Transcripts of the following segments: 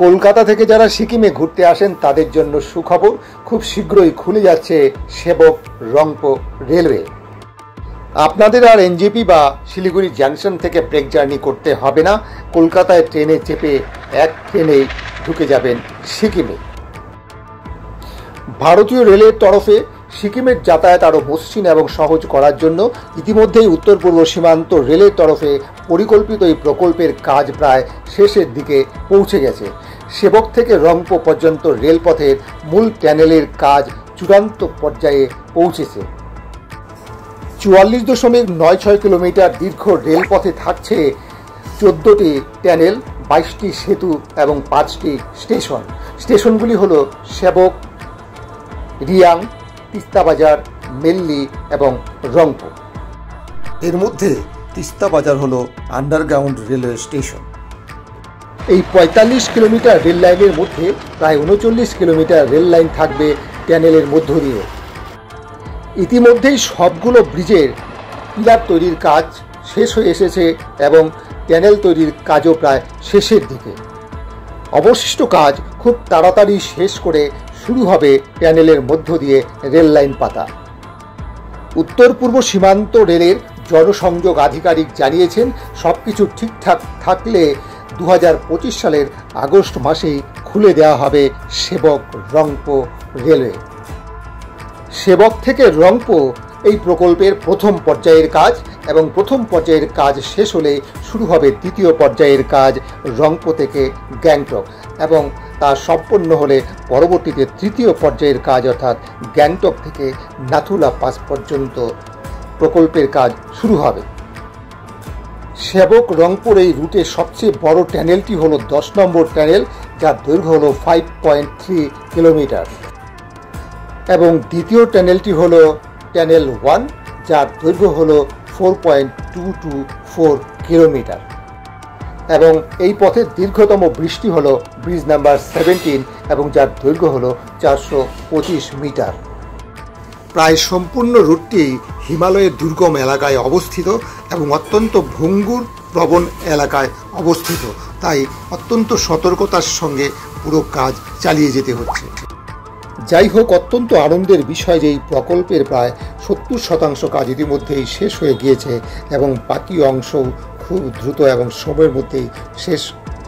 কলকাতা থেকে যারা সিকিমে ঘুরতে আসেন তাদের জন্য সুখবর, খুব শীঘ্রই খুলে যাচ্ছে সেবক রংপো রেলওয়ে। আপনাদের আর এনজেপি বা শিলিগুড়ি জাংশন থেকে ব্রেক জার্নি করতে হবে না। কলকাতায় ট্রেনে চেপে এক ট্রেনেই ঢুকে যাবেন সিকিমে। ভারতীয় রেলের তরফে সিকিমের যাতায়াত আরও মসৃণ এবং সহজ করার জন্য ইতিমধ্যেই উত্তর পূর্ব সীমান্ত রেলের তরফে পরিকল্পিত এই প্রকল্পের কাজ প্রায় শেষের দিকে পৌঁছে গেছে। সেবক থেকে রংপো পর্যন্ত রেলপথের মূল টানেলের কাজ চূড়ান্ত পর্যায়ে পৌঁছেছে। 44.96 কিলোমিটার দীর্ঘ রেলপথে থাকছে 14টি টানেল, 22টি সেতু এবং 5টি স্টেশন। স্টেশনগুলি হল সেবক, রিয়াং, তিস্তা বাজার, মেল্লি এবং রংপো। এর মধ্যে তিস্তা বাজার হল আন্ডারগ্রাউন্ড রেলওয়ে স্টেশন। এই 45 কিলোমিটার রেল লাইনের মধ্যে প্রায় 39 কিলোমিটার রেল লাইন থাকবে টানেলের মধ্য দিয়ে। ইতিমধ্যেই সবগুলো ব্রিজের পিলার তৈরির কাজ শেষ হয়ে এসেছে এবং টানেল তৈরির কাজও প্রায় শেষের দিকে। অবশিষ্ট কাজ খুব তাড়াতাড়ি শেষ করে শুরু হবে টানেলের মধ্য দিয়ে রেল লাইন পাতা। উত্তর পূর্ব সীমান্ত রেলের জনসংযোগ আধিকারিক জানিয়েছেন, সবকিছু ঠিকঠাক থাকলে 2025 সালের আগস্ট মাসেই খুলে দেওয়া হবে সেবক রংপো রেলওয়ে। সেবক থেকে রংপো এই প্রকল্পের প্রথম পর্যায়ের কাজ এবং প্রথম পর্যায়ের কাজ শেষ হলে শুরু হবে দ্বিতীয় পর্যায়ের কাজ রংপো থেকে গ্যাংটক, এবং তা সম্পন্ন হলে পরবর্তীতে তৃতীয় পর্যায়ের কাজ অর্থাৎ গ্যাংটক থেকে নাথুলা পাস পর্যন্ত প্রকল্পের কাজ শুরু হবে। সেবক রংপোর এই রুটের সবচেয়ে বড় টানেলটি হল 10 নম্বর টানেল, যার দৈর্ঘ্য হল 5.3 কিলোমিটার, এবং দ্বিতীয় টানেলটি হল টানেল 1, যার দৈর্ঘ্য হল 4.224 কিলোমিটার, এবং এই পথের দীর্ঘতম ব্রিজটি হল ব্রিজ নাম্বার 17 এবং যার দৈর্ঘ্য হল 425 মিটার। প্রায় সম্পূর্ণ রুটটি হিমালয়ের দুর্গম এলাকায় অবস্থিত এবং অত্যন্ত ভঙ্গুর প্রবণ এলাকায় অবস্থিত, তাই অত্যন্ত সতর্কতার সঙ্গে পুরো কাজ চালিয়ে যেতে হচ্ছে। যাই হোক, অত্যন্ত আনন্দের বিষয় যে এই প্রকল্পের প্রায় 70% কাজ ইতিমধ্যেই শেষ হয়ে গিয়েছে এবং বাকি অংশও খুব দ্রুত এবং সময়ের মধ্যেই শেষ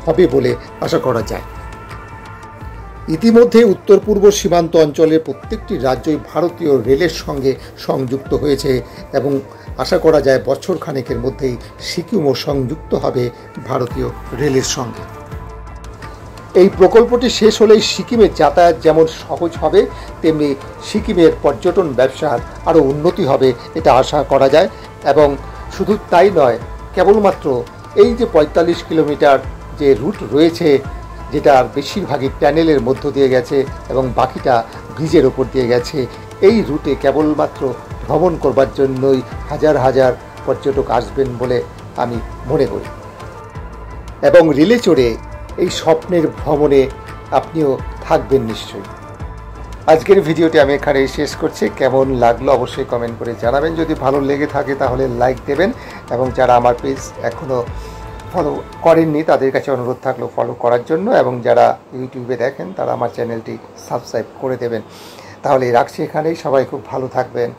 হবে বলে আশা করা যায়। ইতিমধ্যে উত্তর পূর্ব সীমান্ত অঞ্চলের প্রত্যেকটি রাজ্যই ভারতীয় রেলের সঙ্গে সংযুক্ত হয়েছে এবং আশা করা যায় বছর খানেকের মধ্যেই সিকিমও সংযুক্ত হবে ভারতীয় রেলের সঙ্গে। এই প্রকল্পটি শেষ হলেই সিকিমের যাতায়াত যেমন সহজ হবে, তেমনি সিকিমের পর্যটন ব্যবসার আরও উন্নতি হবে এটা আশা করা যায়। এবং শুধু তাই নয়, কেবলমাত্র এই যে 45 কিলোমিটার যে রুট রয়েছে, যেটা বেশিরভাগই টানেলের মধ্য দিয়ে গেছে এবং বাকিটা ব্রিজের ওপর দিয়ে গেছে, এই রুটে কেবলমাত্র ভ্রমণ করবার জন্যই হাজার হাজার পর্যটক আসবেন বলে আমি মনে করি, এবং রেলে চড়ে এই স্বপ্নের ভ্রমণে আপনিও থাকবেন নিশ্চয়ই। আজকের ভিডিওটি আমি এখানেই শেষ করছি। কেমন লাগলো অবশ্যই কমেন্ট করে জানাবেন। যদি ভালো লেগে থাকে তাহলে লাইক দেবেন, এবং যারা আমার পেজ এখনও ফলো করেননি তাদের কাছে অনুরোধ থাকলো ফলো করার জন্য, এবং যারা ইউটিউবে দেখেন তারা আমার চ্যানেলটি সাবস্ক্রাইব করে দেবেন। তাহলে রাখছি এখানেই। সবাই খুব ভালো থাকবেন।